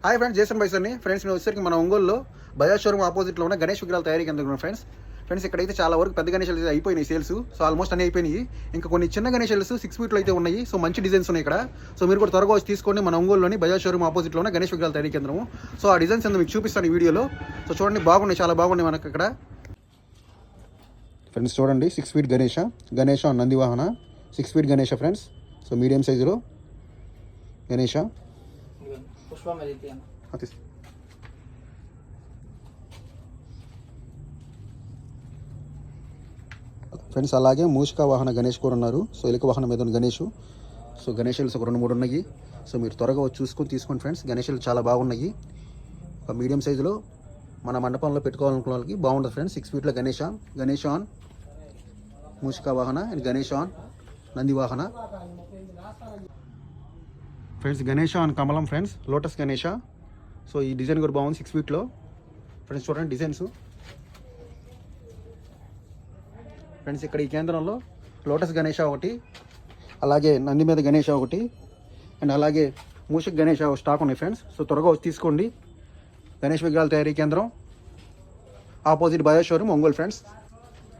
Hi friends, జేసన్ బైసర్ని. Friends మేము వచ్చేసరికి మన ఒంగోలులో బజాజ్ షోరూమ్ ఆపోజిట్లో ఉన్న గణేష్ విగ్రహాల తయారీ కేంద్రం ఫ్రెండ్స్ ఇక్కడైతే చాలా వరకు పెద్ద గణేషాలు అయితే అయిపోయినాయి సేల్స్. సో ఆల్మోస్ట్ అన్నీ అయిపోయినాయి. ఇంకా కొన్ని చిన్న గణేషాలు 6 ఫీట్లో అయితే ఉన్నాయి. సో మంచి డిజైన్స్ ఉన్నాయి ఇక్కడ. సో మీరు కూడా త్వరగా వచ్చి తీసుకోండి. మన ఒంగోలులోని బజాజ్ షోరూమ్ ఆపోజిట్లో ఉన్న గణేష్ విగ్రహాల తయారీ కేంద్రం. సో ఆ డిజైన్స్ మీకు చూపిస్తాను ఈ వీడియోలో. సో చూడండి, బాగున్నాయి, చాలా బాగున్నాయి మనకి ఇక్కడ. ఫ్రెండ్స్ చూడండి, 6 ఫీట్ గణేష నందివాహన 6 feet Ganesha friends. So medium సైజులో గణేష ఫ్రెండ్స్. అలాగే మూషిక వాహన గణేష్ కూడా ఉన్నారు. సో ఎలుక వాహనం మీద ఉన్న గణేష్. సో గణేషులు ఒక 2-3 ఉన్నాయి. సో మీరు త్వరగా వచ్చి చూసుకొని తీసుకోండి ఫ్రెండ్స్. గణేషులు చాలా బాగున్నాయి. ఒక మీడియం సైజులో మన మండపంలో పెట్టుకోవాలనుకున్న వాళ్ళకి బాగుంటుంది ఫ్రెండ్స్. 6 ఫీట్లో గణేష్ ఆన్ మూషిక వాహన అండ్ గణేష్ ఆన్ నంది వాహన ఫ్రెండ్స్. గణేష ఆన్ కమలం ఫ్రెండ్స్, లోటస్ గణేష. సో ఈ డిజైన్ కూడా బాగుంది 6 ఫీట్లో ఫ్రెండ్స్. చూడండి డిజైన్స్ ఫ్రెండ్స్. ఇక్కడ ఈ కేంద్రంలో లోటస్ గణేష ఒకటి, అలాగే నంది మీద గణేష ఒకటి, అండ్ అలాగే మూషిక్ గణేష స్టాక్ ఉన్నాయి ఫ్రెండ్స్. సో త్వరగా వచ్చి తీసుకోండి. గణేష్ విగ్రహాల తయారీ కేంద్రం opposite Bajaj showroom Ongole friends.